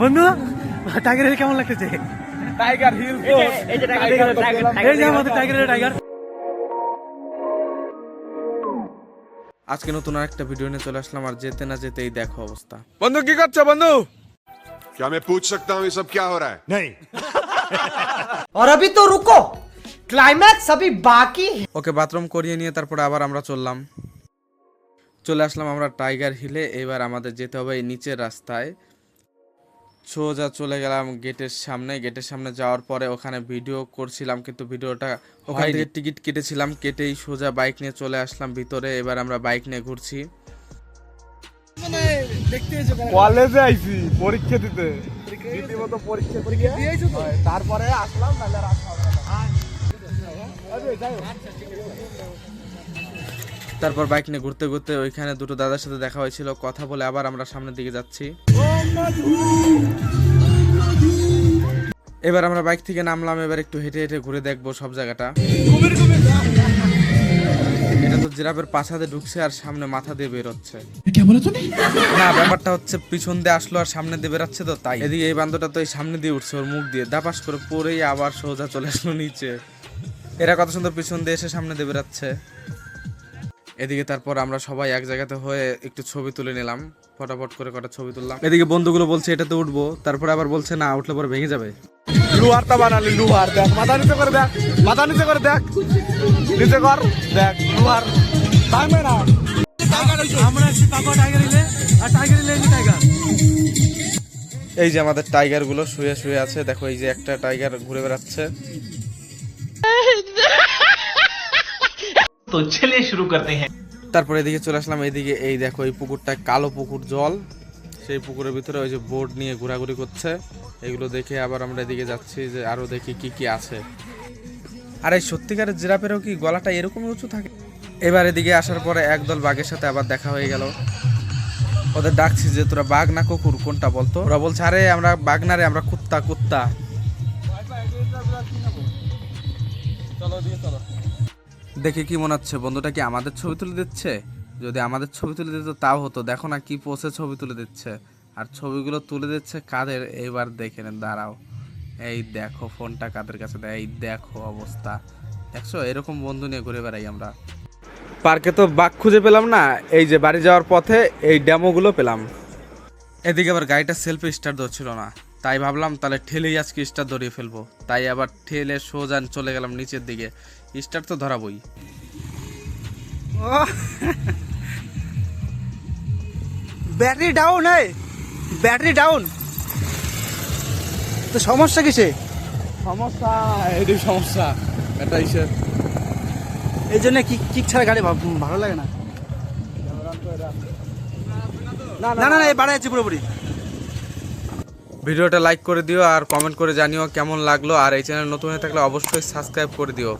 বন্ধু tiger hill কেমন লাগতেছে? টাইগার হিল তো এই যে আমাদের টাইগার। আজকে নতুন আরেকটা ভিডিও নিয়ে চলে আসলাম, আর যেতে না যেতেই দেখো অবস্থা। বন্ধু কি করছো বন্ধু? क्या मैं पूछ सकता हूँ ये सब क्या हो रहा है? नहीं। और अभी तो रुको, क्लाइमैक्स अभी बाकी है। ওকে বাথরুম করিয়ে নিয়ে তারপরে আবার আমরা চলে আসলাম আমরা টাইগার হিলে। এবার আমাদের যেতে হবে এই নিচের রাস্তায়। সোজা চলে গেলাম গেটের সামনে যাওয়ার পরে ওখানে ভিডিও করছিলাম, কিন্তু ভিডিওটা ওখান থেকে টিকিট কেটেছিলাম, কেটেই সোজা বাইক নিয়ে চলে আসলাম ভিতরে। এবার আমরা বাইক নিয়ে ঘুরছি। কলেজে আইছি পরীক্ষা দিতে, রীতিমতো পরীক্ষা তারপরে আসলাম। তারপর বাইক নিয়ে ঘুরতে ঘুরতে ওইখানে দুটো দাদার সাথে দেখা হয়েছিল, কথা বলে আবার আমরা সামনের দিকে যাচ্ছি। এবার আমরা বাইক থেকে নামলাম, এবার একটু হেঁটে হেঁটে ঘুরে দেখবো সব জায়গাটা। এটা তো জিরাফের পাছাতে ঢুকছে আর সামনে মাথা দিয়ে বেরোচ্ছে। না, ব্যাপারটা হচ্ছে পিছন দিয়ে আসলো আর সামনে দিয়ে বেরোচ্ছে, তো তাই। এদিকে এই বান্দরটা তো এই সামনে দিয়ে উঠছে, ওর মুখ দিয়ে দাপাস করে পরেই আবার সোজা চলে আসলো নিচে। এরা কত সুন্দর পিছন দিয়ে এসে সামনে দিয়ে বেরোচ্ছে। এদিকে তারপর আমরা সবাই এক জায়গাতে হয়ে একটু ছবি তুলে নিলাম, ফটাফট করে কটা ছবি তুললাম। এদিকে বন্ধুগুলো বলছে এটাতে উঠবো, তারপরে আবার বলছে না, উঠলে পরে ভেঙে যাবে। লুহারটা বানালি, লুহার দেখ, মাথা নিচে করে দেখ, মাথা নিচে করে দেখ, নিচে কর দেখ, লুহার থামবে না। আমরা আছি পাপা টাইগার হিলে, আর টাইগার হিলে এই টাইগার। এই যে আমাদের টাইগার গুলো শুয়ে শুয়ে আছে, দেখো এই যে একটা টাইগার ঘুরে বেড়াচ্ছে। तो चलिए शुरू करते हैं। তারপরে এদিকে চলে আসলাম, এইদিকে এই দেখো এই পুকুরটা কালো পুকুর জল, সেই পুকুরের ভিতরে ওই যে বোট নিয়ে ঘোরাঘুরি করছে। এগুলো দেখে আবার আমরা এদিকে যাচ্ছি যে আরো দেখি কি কি আছে। আর এই সত্যিকারের জিরাফেরও কি গলাটা এরকমই উঁচু থাকে? এবার এদিকে আসার পরে একদল বাঘের সাথে আবার দেখা হয়ে গেল। ওদের ডাকছি যে তোরা বাঘ না কুকুর কোনটা বলতো? ওরা বলছে আরে আমরা বাঘ না রে, আমরা কুত্তা। দেখে কি মনে হচ্ছে বন্ধুটা কি আমাদের ছবি তুলে দিচ্ছে? যদি আমাদের ছবি তুলে দিত তাও হতো, দেখো না কি পোষে ছবি তুলে দিচ্ছে। আর ছবিগুলো তুলে দিচ্ছে কাদের, এবার দেখে নেন, দাঁড়াও। এই দেখো ফোনটা কাদের কাছে দেয়, এই দেখো অবস্থা দেখছো। এরকম বন্ধু নিয়ে ঘুরে বেড়াই আমরা। পার্কে তো বাঘ খুঁজে পেলাম না, এই যে বাড়ি যাওয়ার পথে এই ডেমোগুলো পেলাম। এদিকে আবার গাড়িটা সেলফি স্টার্ট ধরছিল না, তাই ভাবলাম তাহলে ঠেলেই আজকে স্টার্ট ধরিয়ে ফেলবো। তাই আবার ঠেলে সোজা চলে গেলাম নিচের দিকে, স্টার্ট তো ধরাবই। Battery down, battery down. তো সমস্যা কিসে? সমস্যা এটাই সমস্যা, এটা ইসের এই জন্য কিক ছাড়া গাড়ি ভালো লাগে না। না এই বাড়াই আছে পুরোপুরি। ভিডিওটা লাইক করে দিও আর কমেন্ট করে জানিও কেমন লাগলো, আর এই চ্যানেল নতুন হয়ে থাকলে অবশ্যই সাবস্ক্রাইব করে দিও।